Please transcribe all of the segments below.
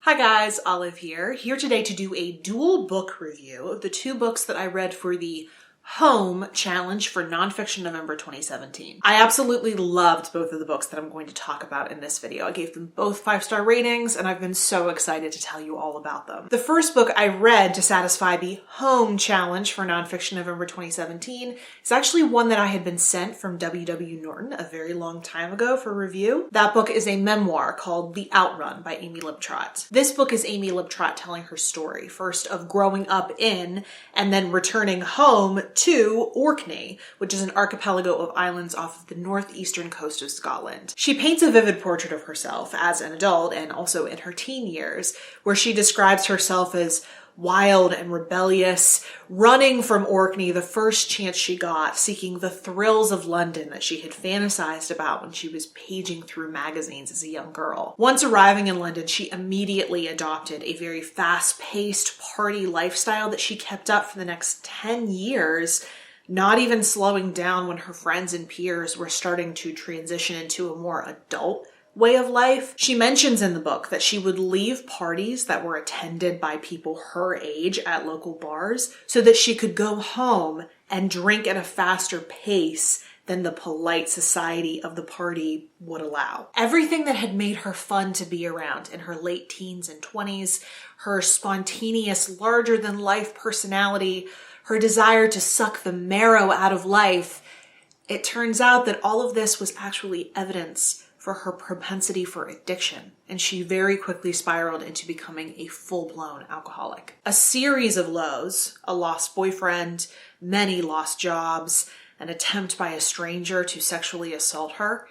Hi guys, Olive here today to do a dual book review of the two books that I read for the Home Challenge for Nonfiction November 2017. I absolutely loved both of the books that I'm going to talk about in this video. I gave them both 5-star ratings and I've been so excited to tell you all about them. The first book I read to satisfy the Home Challenge for Nonfiction November 2017 is actually one that I had been sent from W.W. Norton a very long time ago for review. That book is a memoir called The Outrun by Amy Liptrot. This book is Amy Liptrot telling her story, first of growing up in and then returning home to Orkney, which is an archipelago of islands off of the northeastern coast of Scotland. She paints a vivid portrait of herself as an adult and also in her teen years, where she describes herself as wild and rebellious, running from Orkney the first chance she got, seeking the thrills of London that she had fantasized about when she was paging through magazines as a young girl. Once arriving in London, she immediately adopted a very fast-paced party lifestyle that she kept up for the next 10 years, not even slowing down when her friends and peers were starting to transition into a more adult way of life. She mentions in the book that she would leave parties that were attended by people her age at local bars so that she could go home and drink at a faster pace than the polite society of the party would allow. Everything that had made her fun to be around in her late teens and 20s, her spontaneous, larger-than-life personality, her desire to suck the marrow out of life, it turns out that all of this was actually evidence for her propensity for addiction, and she very quickly spiraled into becoming a full-blown alcoholic. A series of lows, a lost boyfriend, many lost jobs, an attempt by a stranger to sexually assault her,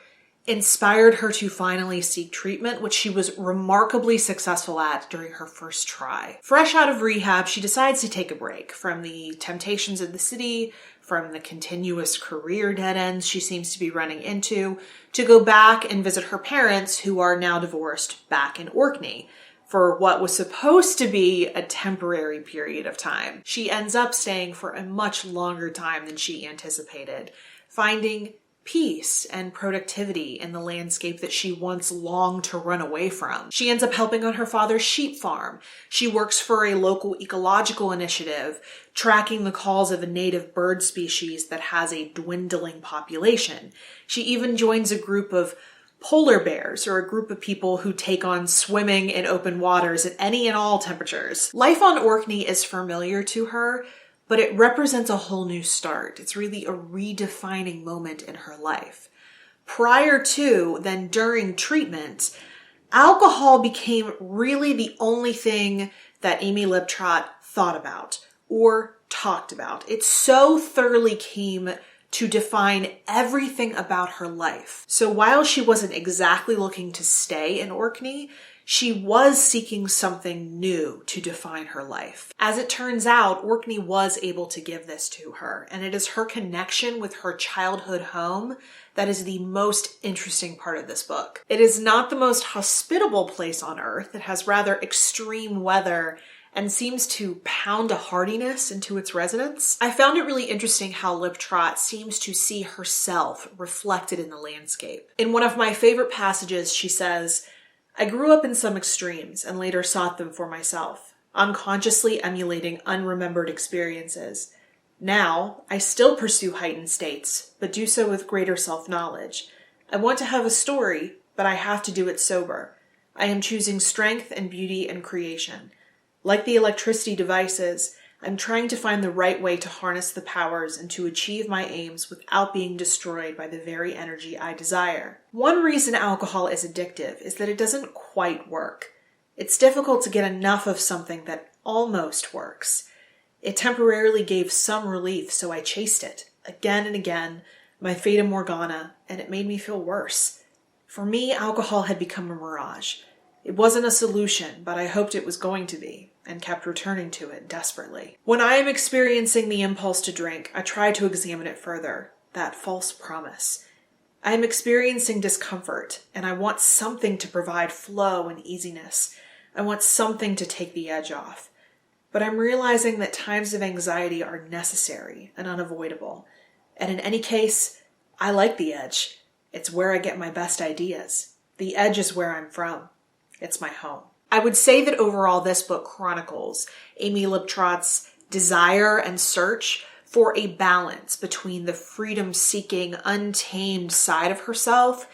inspired her to finally seek treatment, which she was remarkably successful at during her first try. Fresh out of rehab, she decides to take a break from the temptations of the city, from the continuous career dead ends she seems to be running into, to go back and visit her parents, who are now divorced, back in Orkney, for what was supposed to be a temporary period of time. She ends up staying for a much longer time than she anticipated, finding peace and productivity in the landscape that she once longed to run away from. She ends up helping on her father's sheep farm. She works for a local ecological initiative, tracking the calls of a native bird species that has a dwindling population. She even joins a group of polar bears, or a group of people who take on swimming in open waters at any and all temperatures. Life on Orkney is familiar to her, but it represents a whole new start. It's really a redefining moment in her life. Prior to, then during treatment, alcohol became really the only thing that Amy Liptrot thought about or talked about. It so thoroughly came to define everything about her life. So while she wasn't exactly looking to stay in Orkney, she was seeking something new to define her life. As it turns out, Orkney was able to give this to her, and it is her connection with her childhood home that is the most interesting part of this book. It is not the most hospitable place on earth. It has rather extreme weather and seems to pound a hardiness into its residents. I found it really interesting how Liptrot seems to see herself reflected in the landscape. In one of my favorite passages, she says, "I grew up in some extremes and later sought them for myself, unconsciously emulating unremembered experiences. Now, I still pursue heightened states, but do so with greater self-knowledge. I want to have a story, but I have to do it sober. I am choosing strength and beauty and creation. Like the electricity devices, I'm trying to find the right way to harness the powers and to achieve my aims without being destroyed by the very energy I desire." One reason alcohol is addictive is that it doesn't quite work. It's difficult to get enough of something that almost works. It temporarily gave some relief, so I chased it, again and again, my fata morgana, and it made me feel worse. For me, alcohol had become a mirage. It wasn't a solution, but I hoped it was going to be, and kept returning to it desperately. When I am experiencing the impulse to drink, I try to examine it further, that false promise. I am experiencing discomfort, and I want something to provide flow and easiness. I want something to take the edge off. But I'm realizing that times of anxiety are necessary and unavoidable. And in any case, I like the edge. It's where I get my best ideas. The edge is where I'm from. It's my home. I would say that overall this book chronicles Amy Liptrot's desire and search for a balance between the freedom-seeking, untamed side of herself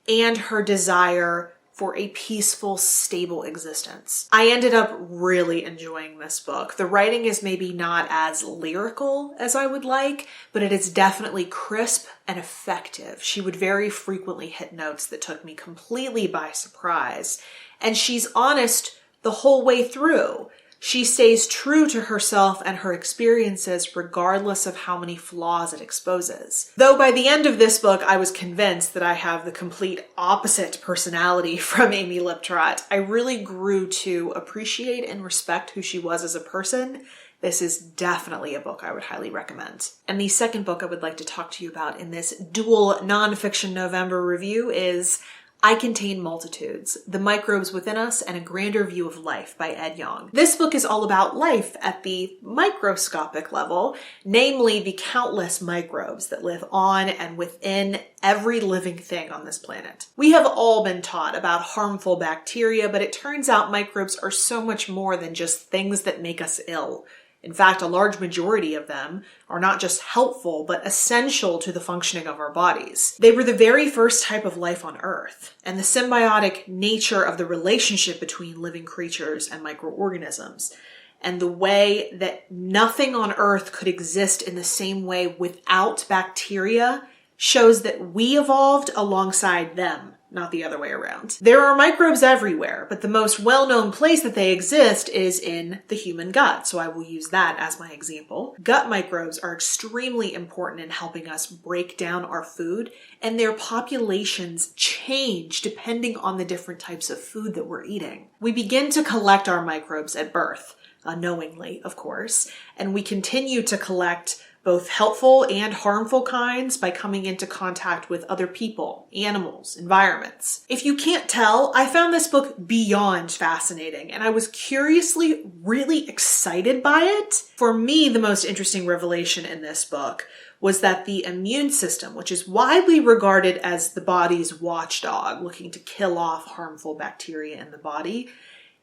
and her desire for a peaceful, stable existence. I ended up really enjoying this book. The writing is maybe not as lyrical as I would like, but it is definitely crisp and effective. She would very frequently hit notes that took me completely by surprise. And she's honest the whole way through. She stays true to herself and her experiences regardless of how many flaws it exposes. Though by the end of this book, I was convinced that I have the complete opposite personality from Amy Liptrot. I really grew to appreciate and respect who she was as a person. This is definitely a book I would highly recommend. And the second book I would like to talk to you about in this dual nonfiction November review is I Contain Multitudes, The Microbes Within Us and a Grander View of Life by Ed Yong. This book is all about life at the microscopic level, namely the countless microbes that live on and within every living thing on this planet. We have all been taught about harmful bacteria, but it turns out microbes are so much more than just things that make us ill. In fact, a large majority of them are not just helpful, but essential to the functioning of our bodies. They were the very first type of life on Earth, and the symbiotic nature of the relationship between living creatures and microorganisms, and the way that nothing on Earth could exist in the same way without bacteria shows that we evolved alongside them, not the other way around. There are microbes everywhere, but the most well-known place that they exist is in the human gut, so I will use that as my example. Gut microbes are extremely important in helping us break down our food, and their populations change depending on the different types of food that we're eating. We begin to collect our microbes at birth, unknowingly, of course, and we continue to collect both helpful and harmful kinds by coming into contact with other people, animals, environments. If you can't tell, I found this book beyond fascinating, and I was curiously really excited by it. For me, the most interesting revelation in this book was that the immune system, which is widely regarded as the body's watchdog, looking to kill off harmful bacteria in the body,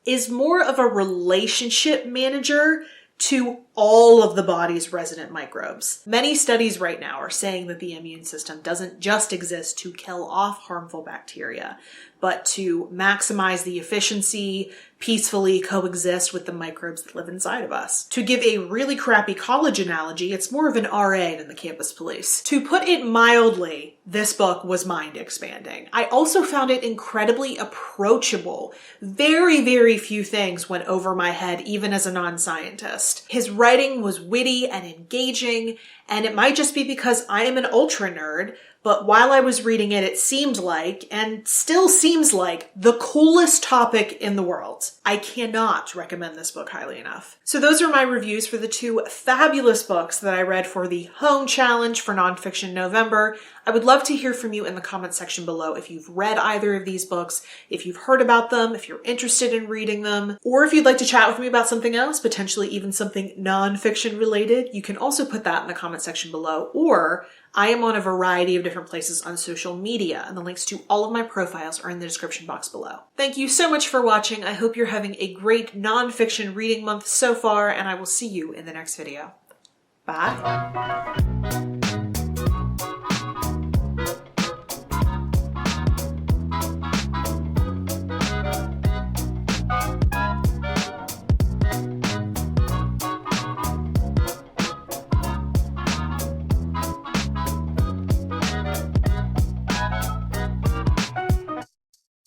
is more of a relationship manager to all of the body's resident microbes. Many studies right now are saying that the immune system doesn't just exist to kill off harmful bacteria, but to maximize the efficiency, peacefully coexist with the microbes that live inside of us. To give a really crappy college analogy, it's more of an RA than the campus police. To put it mildly, this book was mind expanding. I also found it incredibly approachable. Very, very few things went over my head, even as a non-scientist. His writing was witty and engaging, and it might just be because I am an ultra nerd, but while I was reading it, it seemed like, and still seems like, the coolest topic in the world. I cannot recommend this book highly enough. So those are my reviews for the two fabulous books that I read for the Home Challenge for Nonfiction November. I would love to hear from you in the comments section below if you've read either of these books, if you've heard about them, if you're interested in reading them, or if you'd like to chat with me about something else, potentially even something nonfiction related. You can also put that in the comment section below, or I am on a variety of different places on social media, and the links to all of my profiles are in the description box below. Thank you so much for watching. I hope you're having a great nonfiction reading month so far, and I will see you in the next video. Bye.